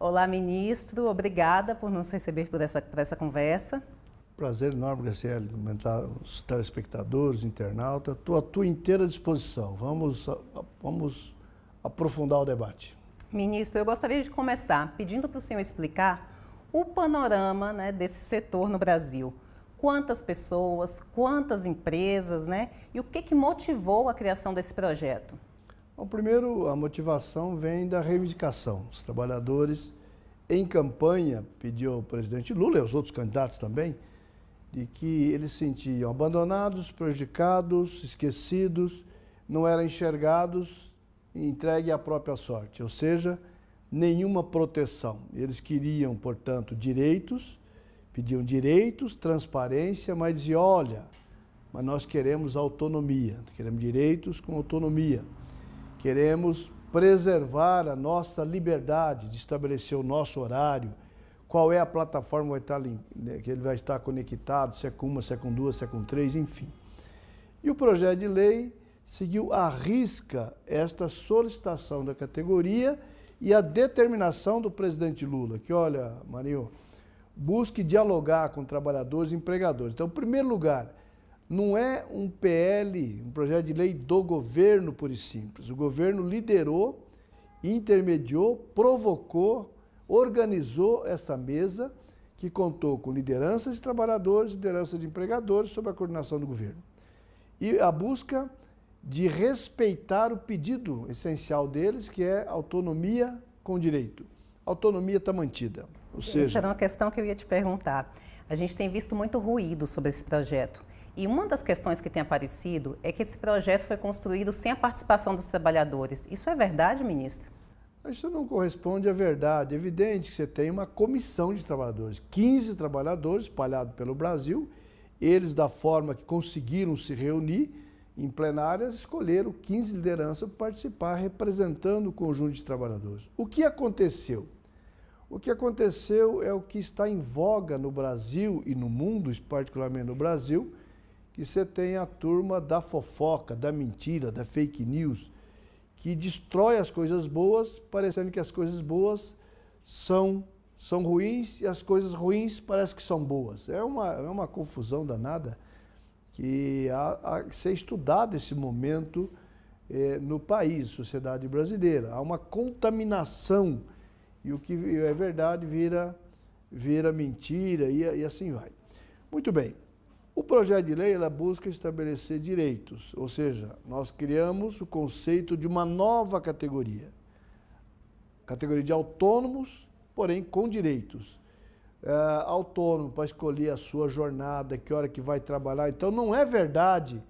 Olá, ministro. Obrigada por nos receber por essa conversa. Prazer enorme, Graciele, comentar os telespectadores, internautas. Estou à tua inteira disposição. Vamos aprofundar o debate. Ministro, eu gostaria de começar pedindo para o senhor explicar o panorama, né, desse setor no Brasil. Quantas pessoas, quantas empresas, né? E o que motivou a criação desse projeto? Bom, primeiro, a motivação vem da reivindicação. Os trabalhadores, em campanha, pediu ao presidente Lula e aos outros candidatos também, de que eles se sentiam abandonados, prejudicados, esquecidos, não eram enxergados e entregues à própria sorte, ou seja, nenhuma proteção. Eles queriam, portanto, direitos, pediam direitos, transparência, mas diziam, olha, mas nós queremos autonomia, queremos direitos com autonomia, queremos preservar a nossa liberdade de estabelecer o nosso horário, qual é a plataforma que ele vai estar conectado, se é com uma, se é com duas, se é com três, enfim. E o projeto de lei seguiu à risca esta solicitação da categoria e a determinação do presidente Lula, que, olha, Marinho, busque dialogar com trabalhadores e empregadores. Então, em primeiro lugar, não é um PL, um projeto de lei do governo, puro e simples. O governo liderou, intermediou, provocou, organizou essa mesa que contou com lideranças de trabalhadores, liderança de empregadores, sob a coordenação do governo. E a busca de respeitar o pedido essencial deles, que é autonomia com direito. A autonomia está mantida. Ou seja, essa era uma questão que eu ia te perguntar. A gente tem visto muito ruído sobre esse projeto. E uma das questões que tem aparecido é que esse projeto foi construído sem a participação dos trabalhadores. Isso é verdade, ministro? Isso não corresponde à verdade. É evidente que você tem uma comissão de trabalhadores, 15 trabalhadores espalhados pelo Brasil. Eles, da forma que conseguiram se reunir em plenárias, escolheram 15 lideranças para participar, representando o conjunto de trabalhadores. O que aconteceu? O que aconteceu é o que está em voga no Brasil e no mundo, particularmente no Brasil, que você tem a turma da fofoca, da mentira, da fake news, que destrói as coisas boas, parecendo que as coisas boas são ruins e as coisas ruins parecem que são boas. É uma confusão danada que há que ser estudado esse momento no país, sociedade brasileira. Há uma contaminação e o que é verdade vira mentira e assim vai. Muito bem. O projeto de lei ela busca estabelecer direitos, ou seja, nós criamos o conceito de uma nova categoria de autônomos, porém com direitos. Autônomo para escolher a sua jornada, que hora que vai trabalhar. Então não é verdade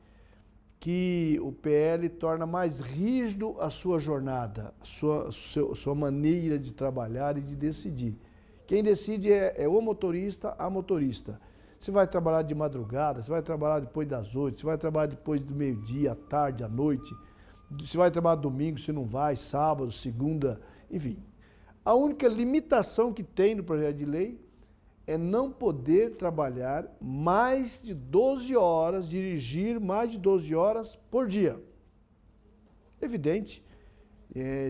que o PL torna mais rígido a sua jornada, sua maneira de trabalhar e de decidir. Quem decide é o motorista, a motorista. Você vai trabalhar de madrugada, você vai trabalhar depois das 8, você vai trabalhar depois do meio-dia, à tarde, à noite, você vai trabalhar domingo, se não vai, sábado, segunda, enfim. A única limitação que tem no projeto de lei é não poder trabalhar mais de 12 horas, dirigir mais de 12 horas por dia. Evidente,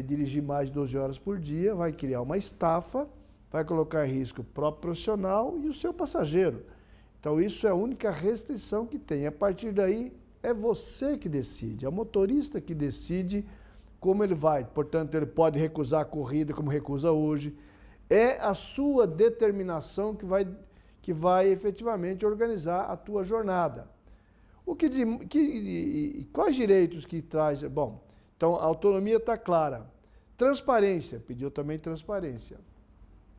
dirigir mais de 12 horas por dia vai criar uma estafa, vai colocar em risco o próprio profissional e o seu passageiro. Então, isso é a única restrição que tem. A partir daí, é você que decide, é o motorista que decide como ele vai. Portanto, ele pode recusar a corrida, como recusa hoje. É a sua determinação que vai efetivamente organizar a tua jornada. Quais direitos que traz? Bom, então, a autonomia está clara. Transparência, pediu também transparência.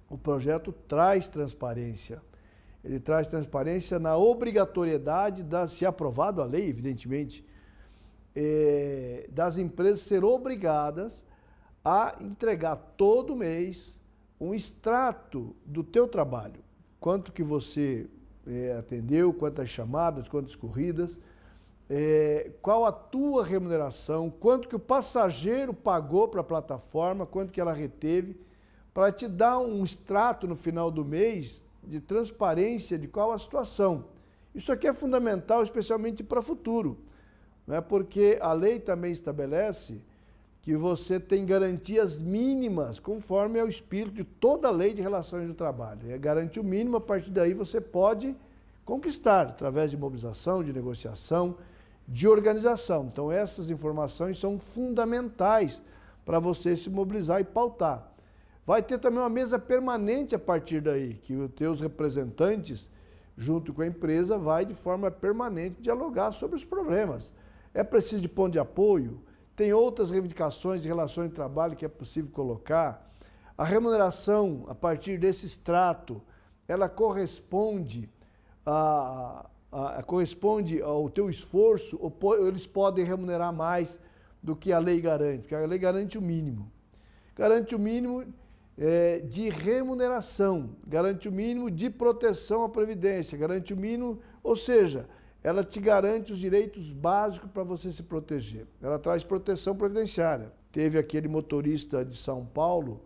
O projeto traz transparência. Ele traz transparência na obrigatoriedade, se aprovado a lei, evidentemente, das empresas ser obrigadas a entregar todo mês um extrato do teu trabalho. Quanto que você atendeu, quantas chamadas, quantas corridas, qual a tua remuneração, quanto que o passageiro pagou para a plataforma, quanto que ela reteve, para te dar um extrato no final do mês de transparência de qual a situação. Isso aqui é fundamental, especialmente para o futuro, né? Porque a lei também estabelece que que você tem garantias mínimas, conforme é o espírito de toda a lei de relações do trabalho. É garantia mínima, a partir daí você pode conquistar, através de mobilização, de negociação, de organização. Então, essas informações são fundamentais para você se mobilizar e pautar. Vai ter também uma mesa permanente a partir daí, que os teus representantes, junto com a empresa, vai de forma permanente dialogar sobre os problemas. É preciso de ponto de apoio? Tem outras reivindicações de relações de trabalho que é possível colocar. A remuneração, a partir desse extrato, ela corresponde ao teu esforço, ou eles podem remunerar mais do que a lei garante, porque a lei garante o mínimo. Garante o mínimo de remuneração, garante o mínimo de proteção à Previdência, garante o mínimo, ou seja, ela te garante os direitos básicos para você se proteger. Ela traz proteção previdenciária. Teve aquele motorista de São Paulo,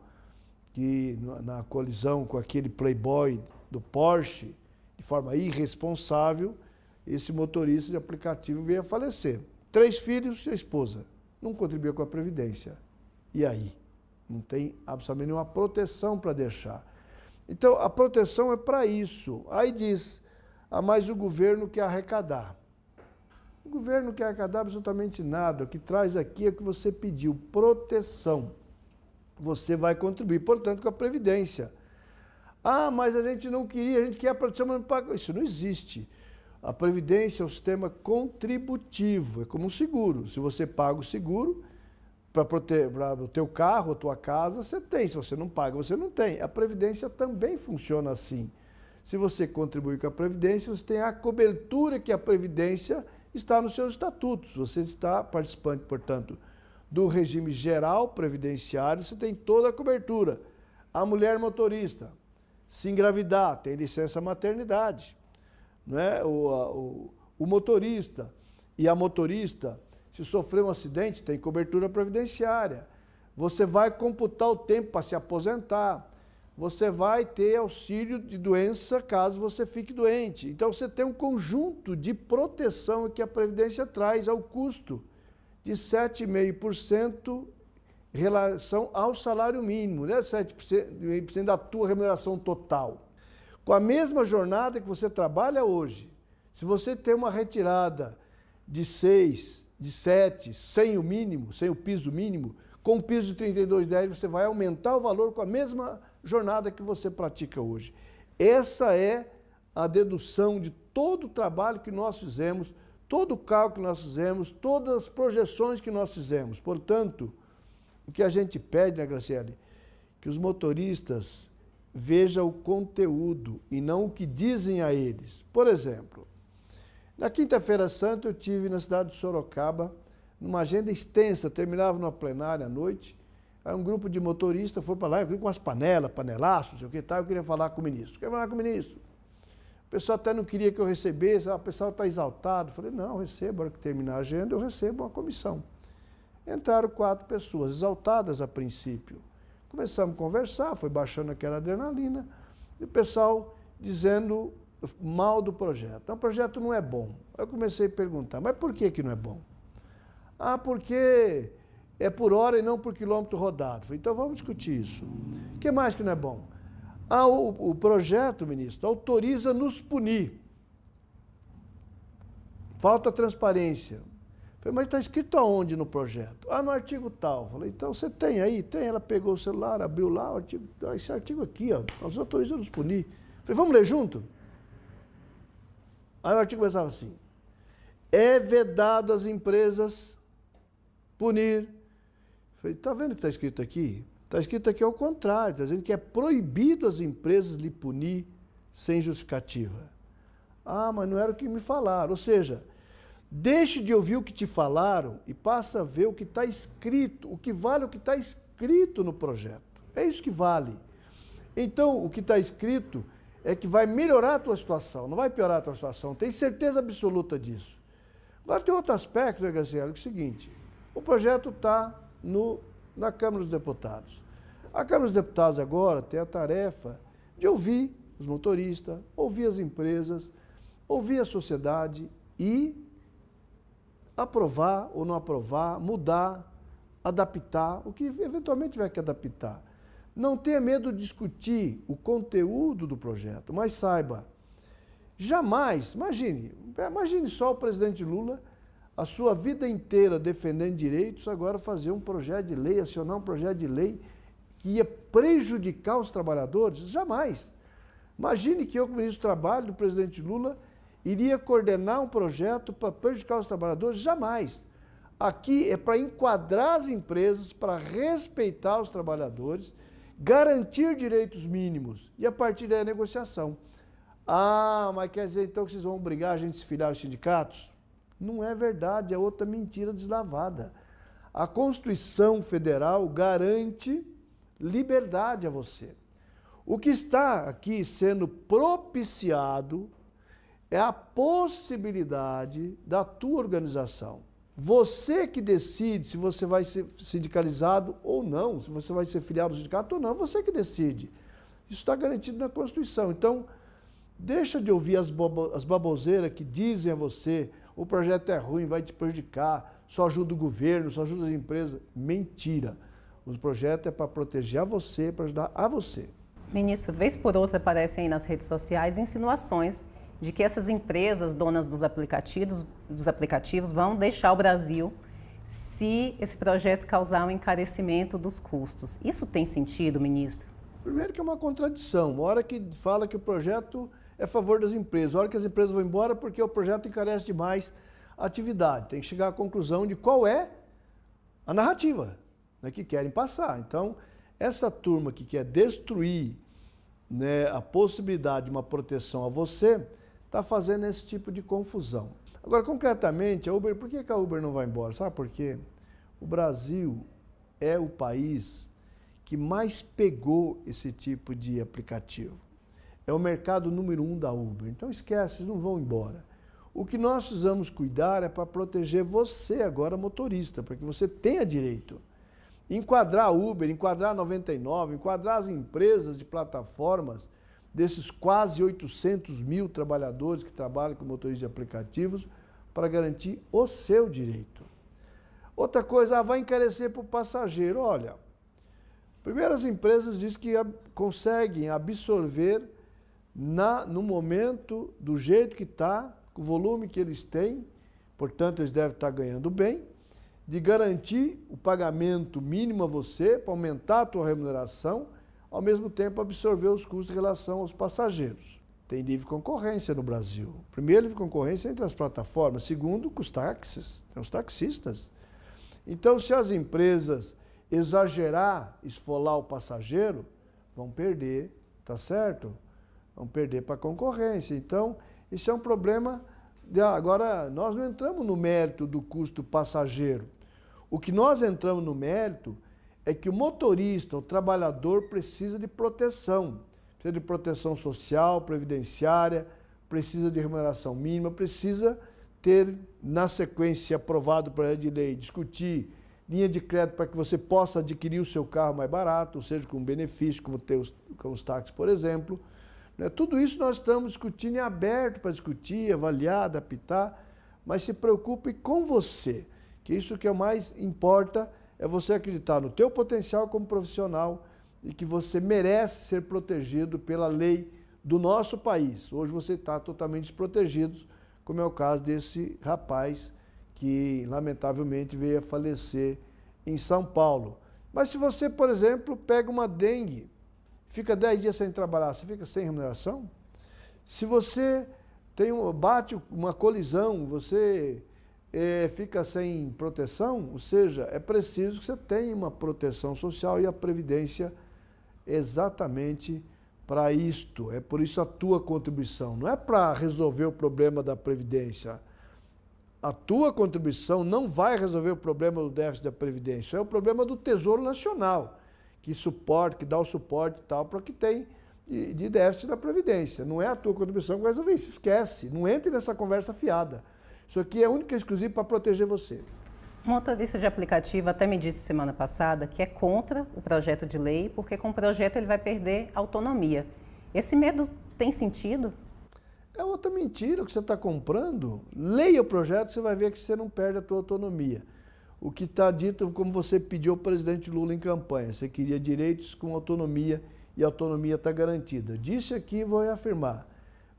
que na colisão com aquele playboy do Porsche, de forma irresponsável, esse motorista de aplicativo veio a falecer. 3 filhos e a esposa. Não contribuiu com a Previdência. E aí? Não tem absolutamente nenhuma proteção para deixar. Então, a proteção é para isso. Aí diz, mas o governo quer arrecadar. O governo não quer arrecadar absolutamente nada. O que traz aqui é o que você pediu, proteção. Você vai contribuir, portanto, com a Previdência. Mas a gente não queria, a gente quer a proteção, mas não paga. Isso não existe. A Previdência é um sistema contributivo, é como um seguro. Se você paga o seguro, para o teu carro, a tua casa, você tem. Se você não paga, você não tem. A Previdência também funciona assim. Se você contribui com a Previdência, você tem a cobertura que a Previdência está nos seus estatutos. Você está participante, portanto, do regime geral previdenciário, você tem toda a cobertura. A mulher motorista, se engravidar, tem licença maternidade. Não é? O motorista e a motorista, se sofrer um acidente, tem cobertura previdenciária. Você vai computar o tempo para se aposentar. Você vai ter auxílio de doença caso você fique doente. Então, você tem um conjunto de proteção que a Previdência traz ao custo de 7,5% em relação ao salário mínimo, né? 7,5% da tua remuneração total. Com a mesma jornada que você trabalha hoje, se você tem uma retirada de 6, de 7, sem o mínimo, sem o piso mínimo, com o piso de 32,10 você vai aumentar o valor com a mesma jornada que você pratica hoje. Essa é a dedução de todo o trabalho que nós fizemos, todo o cálculo que nós fizemos, todas as projeções que nós fizemos. Portanto, o que a gente pede, né, Graciele, que os motoristas vejam o conteúdo e não o que dizem a eles. Por exemplo, na quinta-feira santa eu tive na cidade de Sorocaba, numa agenda extensa, terminava numa plenária à noite, aí um grupo de motoristas foi para lá, eu queria com umas panelaços, não sei o que tal, eu queria falar com o ministro. Queria falar com o ministro. O pessoal até não queria que eu recebesse, o pessoal está exaltado. Eu falei, não, eu recebo, a hora que terminar a agenda, eu recebo uma comissão. Entraram 4 pessoas, exaltadas a princípio. Começamos a conversar, foi baixando aquela adrenalina, e o pessoal dizendo mal do projeto. O projeto não é bom. Aí eu comecei a perguntar, mas por que não é bom? Porque é por hora e não por quilômetro rodado. Falei, então vamos discutir isso. O que mais que não é bom? O projeto, ministro, autoriza nos punir. Falta transparência. Falei, mas está escrito aonde no projeto? No artigo tal. Falei, então você tem aí? Tem. Ela pegou o celular, abriu lá, o artigo, esse artigo aqui, ó, nós autorizamos nos punir. Falei, vamos ler junto? Aí o artigo começava assim, é vedado às empresas punir. Falei, está vendo o que está escrito aqui? Está escrito aqui ao contrário, está dizendo que é proibido as empresas lhe punir sem justificativa. Mas não era o que me falaram. Ou seja, deixe de ouvir o que te falaram e passa a ver o que está escrito. O que vale é o que está escrito no projeto. É isso que vale. Então, o que está escrito é que vai melhorar a tua situação, não vai piorar a tua situação. Tem certeza absoluta disso. Agora, tem outro aspecto, né, Graciela, que é o seguinte. O projeto está na Câmara dos Deputados. A Câmara dos Deputados agora tem a tarefa de ouvir os motoristas, ouvir as empresas, ouvir a sociedade e aprovar ou não aprovar, mudar adaptar o que eventualmente tiver que adaptar. Não tenha medo de discutir o conteúdo do projeto, mas saiba, jamais, imagine só o presidente Lula, a sua vida inteira defendendo direitos, agora fazer um projeto de lei, acionar um projeto de lei que ia prejudicar os trabalhadores? Jamais. Imagine que eu, como ministro do Trabalho do presidente Lula, iria coordenar um projeto para prejudicar os trabalhadores? Jamais. Aqui é para enquadrar as empresas, para respeitar os trabalhadores, garantir direitos mínimos e a partir daí a negociação. Ah, mas quer dizer então que vocês vão obrigar a gente a se filiar aos sindicatos? Não é verdade, é outra mentira deslavada. A Constituição Federal garante liberdade a você. O que está aqui sendo propiciado é a possibilidade da tua organização. Você que decide se você vai ser sindicalizado ou não, se você vai ser filiado ao sindicato ou não, você que decide. Isso está garantido na Constituição. Então, deixa de ouvir as baboseiras que dizem a você: o projeto é ruim, vai te prejudicar, só ajuda o governo, só ajuda as empresas. Mentira. O projeto é para proteger a você, para ajudar a você. Ministro, vez por outra aparecem aí nas redes sociais insinuações de que essas empresas donas dos aplicativos vão deixar o Brasil se esse projeto causar um encarecimento dos custos. Isso tem sentido, ministro? Primeiro que é uma contradição. Uma hora que fala que o projeto é a favor das empresas, a hora que as empresas vão embora porque o projeto encarece demais a atividade. Tem que chegar à conclusão de qual é a narrativa, né, que querem passar. Então, essa turma que quer destruir, né, a possibilidade de uma proteção a você, está fazendo esse tipo de confusão. Agora, concretamente, a Uber, por que a Uber não vai embora? Sabe por quê? O Brasil é o país que mais pegou esse tipo de aplicativo. É o mercado número 1 da Uber. Então esquece, eles não vão embora. O que nós precisamos cuidar é para proteger você agora, motorista, para que você tenha direito. Enquadrar a Uber, enquadrar a 99, enquadrar as empresas de plataformas, desses quase 800 mil trabalhadores que trabalham com motoristas de aplicativos, para garantir o seu direito. Outra coisa, vai encarecer para o passageiro. Olha, primeiro as empresas dizem que conseguem absorver no momento, do jeito que está, com o volume que eles têm, portanto eles devem estar ganhando bem, de garantir o pagamento mínimo a você, para aumentar a tua remuneração, ao mesmo tempo absorver os custos em relação aos passageiros. Tem livre concorrência no Brasil. Primeiro, livre concorrência entre as plataformas. Segundo, com os táxis, tem os taxistas. Então, se as empresas exagerar, esfolar o passageiro, vão perder, tá certo? Vão perder para a concorrência. Então, isso é um problema. Agora, nós não entramos no mérito do custo passageiro. O que nós entramos no mérito é que o motorista, o trabalhador, precisa de proteção. Precisa de proteção social, previdenciária, precisa de remuneração mínima, precisa ter, na sequência, aprovado o projeto de lei, discutir linha de crédito para que você possa adquirir o seu carro mais barato, ou seja, com benefício, como ter com os táxis, por exemplo. Tudo isso nós estamos discutindo, é aberto para discutir, avaliar, adaptar, mas se preocupe com você, que isso que é o mais importa, é você acreditar no teu potencial como profissional e que você merece ser protegido pela lei do nosso país. Hoje você está totalmente desprotegido, como é o caso desse rapaz que, lamentavelmente, veio a falecer em São Paulo. Mas se você, por exemplo, pega uma dengue, fica 10 dias sem trabalhar, você fica sem remuneração? Se você bate uma colisão, você fica sem proteção, ou seja, é preciso que você tenha uma proteção social e a Previdência exatamente para isto. É por isso a tua contribuição. Não é para resolver o problema da Previdência. A tua contribuição não vai resolver o problema do déficit da Previdência. É o problema do Tesouro Nacional, que dá o suporte e tal para o que tem de déficit da Previdência. Não é a tua contribuição que vai resolver isso. Esquece. Não entre nessa conversa fiada. Isso aqui é único e exclusivo para proteger você. Um motorista de aplicativo até me disse semana passada que é contra o projeto de lei, porque com o projeto ele vai perder autonomia. Esse medo tem sentido? É outra mentira que você está comprando. Leia o projeto, você vai ver que você não perde a tua autonomia. o que está dito como você pediu ao presidente Lula em campanha. Você queria direitos com autonomia e a autonomia está garantida. Disse aqui e vou reafirmar.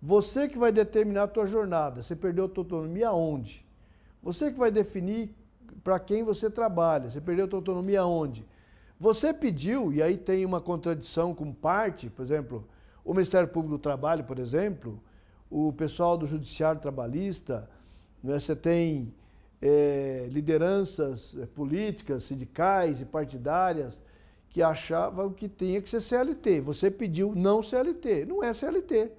Você que vai determinar a tua jornada. Você perdeu a tua autonomia aonde? Você que vai definir para quem você trabalha. Você perdeu a tua autonomia aonde? Você pediu, e aí tem uma contradição com parte, por exemplo, o Ministério Público do Trabalho, por exemplo, o pessoal do Judiciário Trabalhista, né, você tem lideranças políticas, sindicais e partidárias que achavam que tinha que ser CLT. Você pediu não CLT, não é CLT.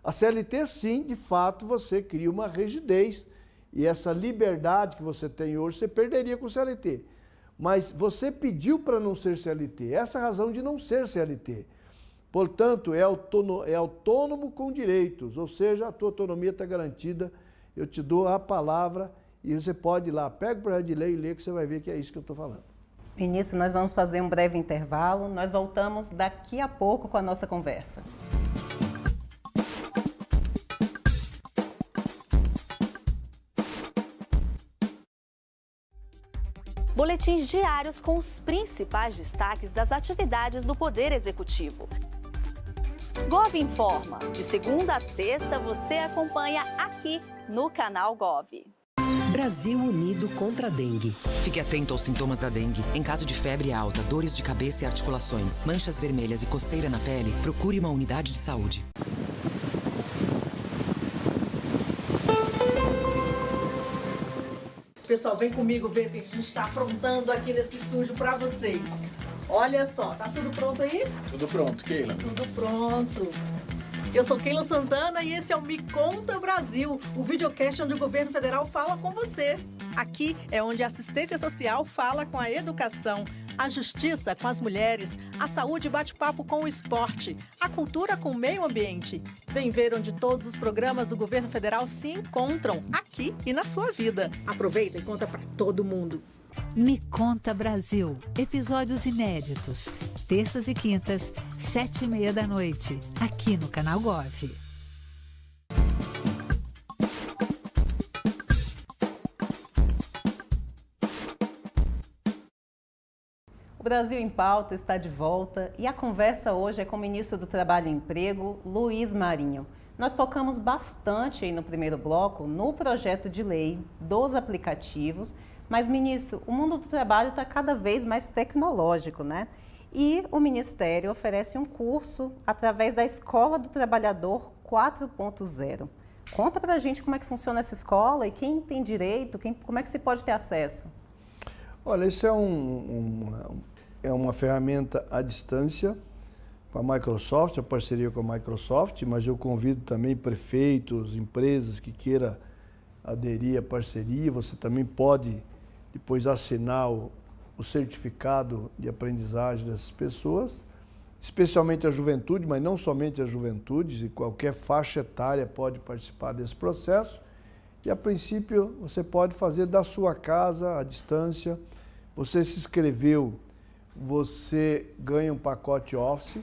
A CLT, sim, de fato, você cria uma rigidez e essa liberdade que você tem hoje, você perderia com o CLT. Mas você pediu para não ser CLT, essa é a razão de não ser CLT. Portanto, é autônomo com direitos, ou seja, a tua autonomia está garantida, eu te dou a palavra e você pode ir lá, pega o projeto de lei e lê que você vai ver que é isso que eu estou falando. Ministro, nós vamos fazer um breve intervalo, nós voltamos daqui a pouco com a nossa conversa. Boletins diários com os principais destaques das atividades do Poder Executivo. Gov Informa. De segunda a sexta, você acompanha aqui no canal Gov. Brasil unido contra a dengue. Fique atento aos sintomas da dengue. Em caso de febre alta, dores de cabeça e articulações, manchas vermelhas e coceira na pele, procure uma unidade de saúde. Pessoal, vem comigo ver o que a gente está aprontando aqui nesse estúdio para vocês. Olha só, tá tudo pronto aí? Tudo pronto, Keila. Tudo pronto. Eu sou Keila Santana e esse é o Me Conta Brasil, o videocast onde o governo federal fala com você. Aqui é onde a assistência social fala com a educação, a justiça com as mulheres, a saúde bate papo com o esporte, a cultura com o meio ambiente. Vem ver onde todos os programas do governo federal se encontram, aqui e na sua vida. Aproveita e conta para todo mundo. Me Conta Brasil. Episódios inéditos. Terças e quintas, 7h30 da noite. Aqui no Canal Gov. O Brasil em Pauta está de volta e a conversa hoje é com o ministro do Trabalho e Emprego, Luiz Marinho. Nós focamos bastante aí no primeiro bloco no projeto de lei dos aplicativos, mas, ministro, o mundo do trabalho está cada vez mais tecnológico, né? E o Ministério oferece um curso através da Escola do Trabalhador 4.0. Conta pra gente como é que funciona essa escola e quem tem direito, como é que se pode ter acesso? Olha, isso é uma ferramenta à distância com a Microsoft, a parceria com a Microsoft, mas eu convido também prefeitos, empresas que queiram aderir à parceria. Você também pode depois assinar o certificado de aprendizagem dessas pessoas, especialmente a juventude, mas não somente a juventude, e qualquer faixa etária pode participar desse processo. E, a princípio, você pode fazer da sua casa, à distância. Você se inscreveu, você ganha um pacote Office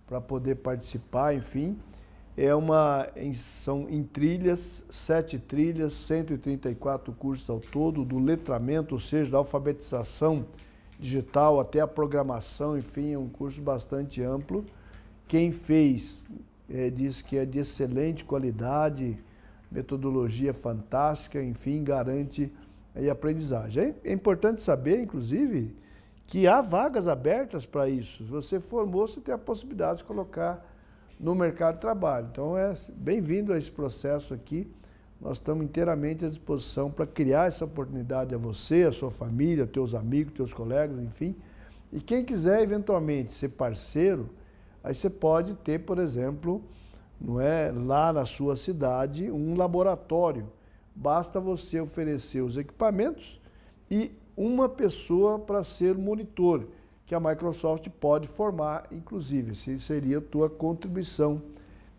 para poder participar, enfim. São em trilhas, 7 trilhas, 134 cursos ao todo, do letramento, ou seja, da alfabetização digital até a programação, enfim, é um curso bastante amplo. Quem fez diz que é de excelente qualidade, metodologia fantástica, enfim, garante a aprendizagem. É importante saber, inclusive, que há vagas abertas para isso. Se você formou, você tem a possibilidade de colocar no mercado de trabalho. Então, bem-vindo a esse processo aqui. Nós estamos inteiramente à disposição para criar essa oportunidade a você, a sua família, teus amigos, teus colegas, enfim. E quem quiser, eventualmente, ser parceiro, aí você pode ter, por exemplo, lá na sua cidade, um laboratório. Basta você oferecer os equipamentos e uma pessoa para ser monitor, que a Microsoft pode formar, inclusive, se seria a tua contribuição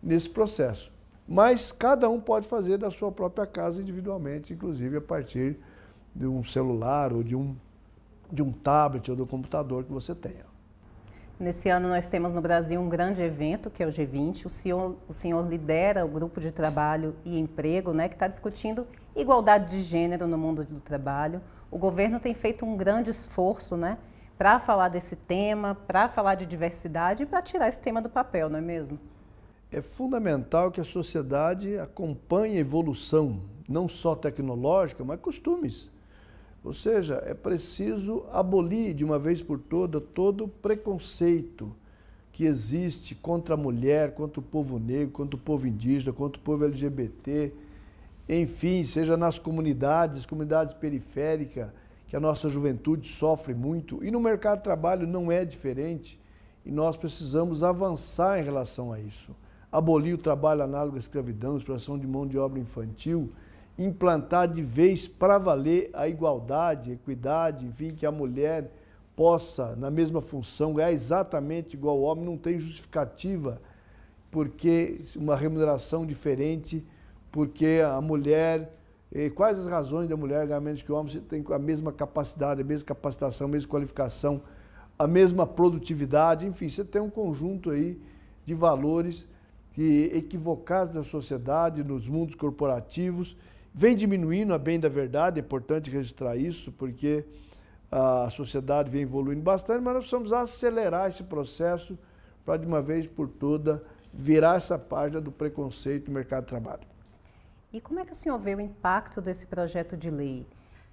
nesse processo. Mas cada um pode fazer da sua própria casa individualmente, inclusive a partir de um celular ou de um tablet ou do computador que você tenha. Nesse ano nós temos no Brasil um grande evento, que é o G20. O senhor lidera o grupo de trabalho e emprego, né, que está discutindo igualdade de gênero no mundo do trabalho. o governo tem feito um grande esforço, né, para falar desse tema, para falar de diversidade e para tirar esse tema do papel, não é mesmo? É fundamental que a sociedade acompanhe a evolução, não só tecnológica, mas costumes. Ou seja, é preciso abolir de uma vez por todas todo o preconceito que existe contra a mulher, contra o povo negro, contra o povo indígena, contra o povo LGBT, enfim, seja nas comunidades periféricas, que a nossa juventude sofre muito, e no mercado de trabalho não é diferente, e nós precisamos avançar em relação a isso. Abolir o trabalho análogo à escravidão, exploração de mão de obra infantil, implantar de vez para valer a igualdade, a equidade, enfim, que a mulher possa, na mesma função, ganhar exatamente igual ao homem, não tem justificativa, porque uma remuneração diferente, porque a mulher, quais as razões da mulher ganhar menos que o homem, você tem a mesma capacidade, a mesma capacitação, a mesma qualificação, a mesma produtividade, enfim, você tem um conjunto aí de valores que, equivocados na sociedade, nos mundos corporativos, vem diminuindo, a bem da verdade, é importante registrar isso, porque a sociedade vem evoluindo bastante, mas nós precisamos acelerar esse processo para, de uma vez por todas, virar essa página do preconceito no mercado de trabalho. E como é que o senhor vê o impacto desse projeto de lei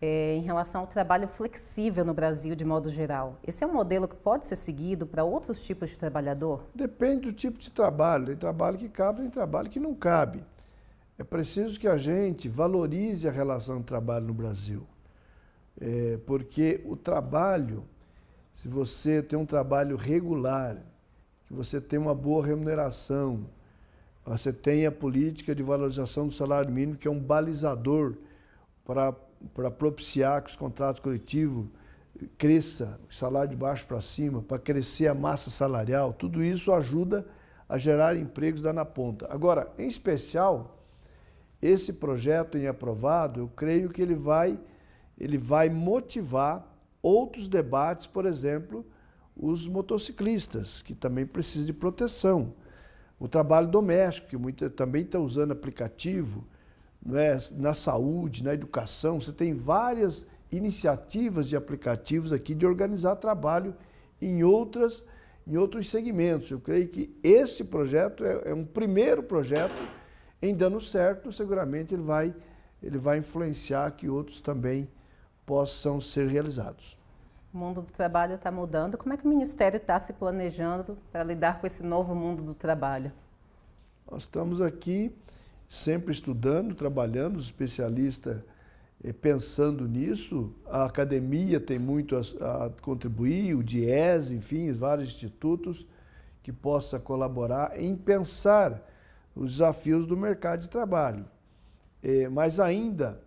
em relação ao trabalho flexível no Brasil, de modo geral? Esse é um modelo que pode ser seguido para outros tipos de trabalhador? Depende do tipo de trabalho. Tem trabalho que cabe, tem trabalho que não cabe. É preciso que a gente valorize a relação de trabalho no Brasil. Porque o trabalho, se você tem um trabalho regular, que você tem uma boa remuneração, você tem a política de valorização do salário mínimo, que é um balizador para propiciar que os contratos coletivos cresça, o salário de baixo para cima, para crescer a massa salarial, tudo isso ajuda a gerar empregos lá na ponta. Agora, em especial, esse projeto em aprovado, eu creio que ele vai motivar outros debates, por exemplo, os motociclistas, que também precisam de proteção. O trabalho doméstico, que também está usando aplicativo, não é? Na saúde, na educação, você tem várias iniciativas de aplicativos aqui de organizar trabalho em outros segmentos. Eu creio que esse projeto é um primeiro projeto. Em dando certo, seguramente ele vai influenciar que outros também possam ser realizados. O mundo do trabalho está mudando. Como é que o Ministério está se planejando para lidar com esse novo mundo do trabalho? Nós estamos aqui sempre estudando, trabalhando, os especialistas pensando nisso. A academia tem muito a contribuir, o DIES, enfim, vários institutos que possam colaborar em pensar os desafios do mercado de trabalho. Mas ainda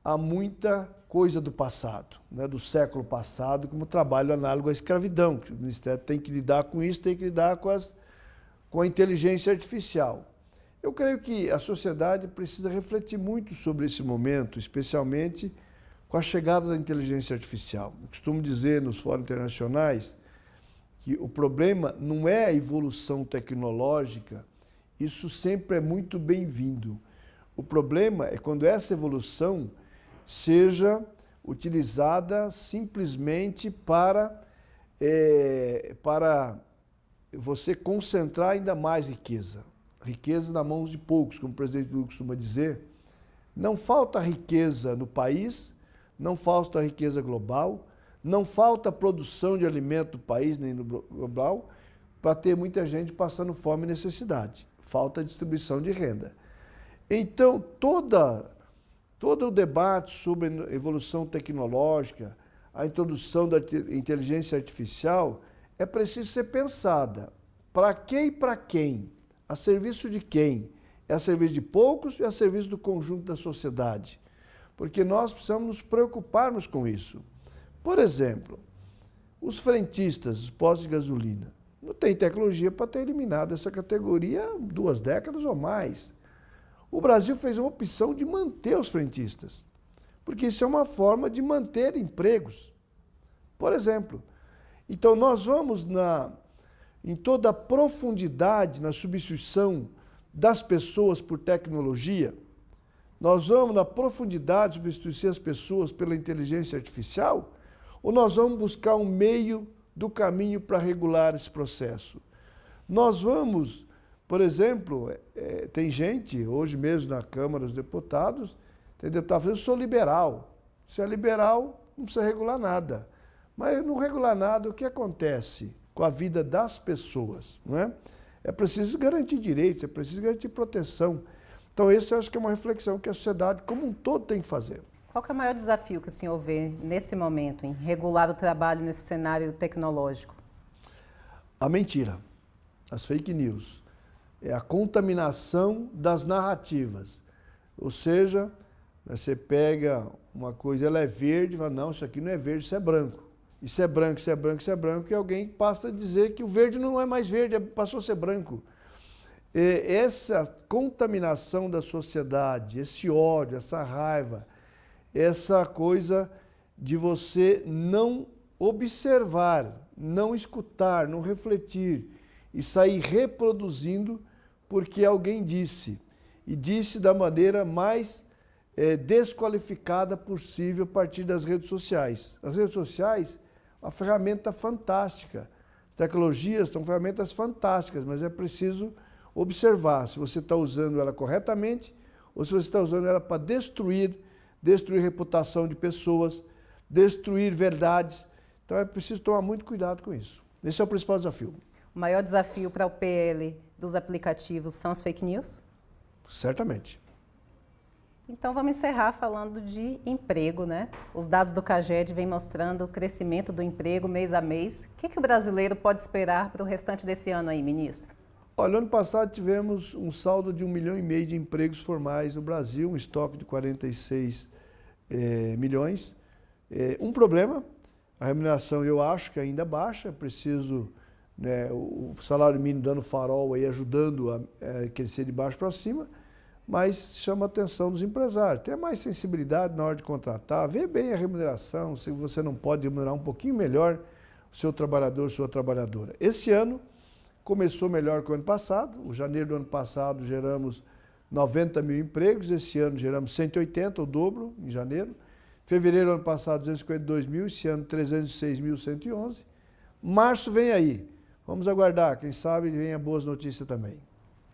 há muita coisa do passado, né, do século passado, como trabalho análogo à escravidão, que o Ministério tem que lidar com isso, tem que lidar com a inteligência artificial. Eu creio que a sociedade precisa refletir muito sobre esse momento, especialmente com a chegada da inteligência artificial. Eu costumo dizer nos fóruns internacionais que o problema não é a evolução tecnológica, isso sempre é muito bem-vindo. O problema é quando essa evolução seja utilizada simplesmente para você concentrar ainda mais riqueza. Riqueza nas mãos de poucos, como o presidente Lula costuma dizer. Não falta riqueza no país, não falta riqueza global, não falta produção de alimento do país nem no global, para ter muita gente passando fome e necessidade. Falta distribuição de renda. Então, todo o debate sobre a evolução tecnológica, a introdução da inteligência artificial, é preciso ser pensada. Para quem e para quem? A serviço de quem? É a serviço de poucos e a serviço do conjunto da sociedade? Porque nós precisamos nos preocuparmos com isso. Por exemplo, os frentistas, os postos de gasolina, não tem tecnologia para ter eliminado essa categoria há 2 décadas ou mais. O Brasil fez uma opção de manter os frentistas, porque isso é uma forma de manter empregos. Por exemplo, então nós vamos em toda a profundidade na substituição das pessoas por tecnologia. Nós vamos na profundidade substituir as pessoas pela inteligência artificial? Ou nós vamos buscar um meio do caminho para regular esse processo? Nós vamos, por exemplo, tem gente, hoje mesmo na Câmara dos Deputados, tem deputado falando, eu sou liberal. Se é liberal, não precisa regular nada. Mas não regular nada, o que acontece com a vida das pessoas? Não é? É preciso garantir direitos, é preciso garantir proteção. Então, esse eu acho que é uma reflexão que a sociedade como um todo tem que fazer. Qual que é o maior desafio que o senhor vê nesse momento em regular o trabalho nesse cenário tecnológico? A mentira, as fake news, é a contaminação das narrativas. Ou seja, você pega uma coisa, ela é verde, fala, não, isso aqui não é verde, isso é branco. Isso é branco, isso é branco, isso é branco, e alguém passa a dizer que o verde não é mais verde, passou a ser branco. Essa contaminação da sociedade, esse ódio, essa raiva, essa coisa de você não observar, não escutar, não refletir e sair reproduzindo porque alguém disse. E disse da maneira mais desqualificada possível a partir das redes sociais. As redes sociais, uma ferramenta fantástica. As tecnologias são ferramentas fantásticas, mas é preciso observar se você está usando ela corretamente ou se você está usando ela para destruir reputação de pessoas, destruir verdades. Então é preciso tomar muito cuidado com isso. Esse é o principal desafio. O maior desafio para o PL dos aplicativos são as fake news? Certamente. Então vamos encerrar falando de emprego, né? Os dados do CAGED vêm mostrando o crescimento do emprego mês a mês. O que o brasileiro pode esperar para o restante desse ano aí, ministro? Olha, ano passado tivemos um saldo de 1,5 milhão de empregos formais no Brasil, um estoque de 46 milhões. Um problema, a remuneração eu acho que ainda baixa, preciso, né, o salário mínimo dando farol aí, ajudando a crescer de baixo para cima, mas chama a atenção dos empresários. Tenha mais sensibilidade na hora de contratar, vê bem a remuneração, se você não pode remunerar um pouquinho melhor o seu trabalhador, sua trabalhadora. Esse ano começou melhor que o ano passado. O janeiro do ano passado geramos 90 mil empregos, esse ano geramos 180, o dobro em janeiro. Fevereiro do ano passado 252 mil, esse ano 306.111. Março vem aí. Vamos aguardar, quem sabe venha boas notícias também.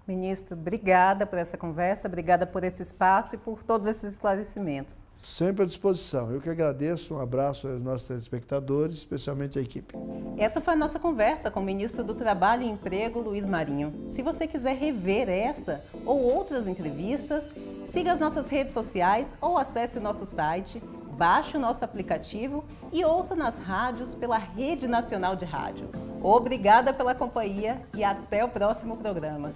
Ministro, obrigada por essa conversa, obrigada por esse espaço e por todos esses esclarecimentos. Sempre à disposição. Eu que agradeço, um abraço aos nossos telespectadores, especialmente à equipe. Essa foi a nossa conversa com o ministro do Trabalho e Emprego, Luiz Marinho. Se você quiser rever essa ou outras entrevistas, siga as nossas redes sociais ou acesse o nosso site, baixe o nosso aplicativo e ouça nas rádios pela Rede Nacional de Rádio. Obrigada pela companhia e até o próximo programa.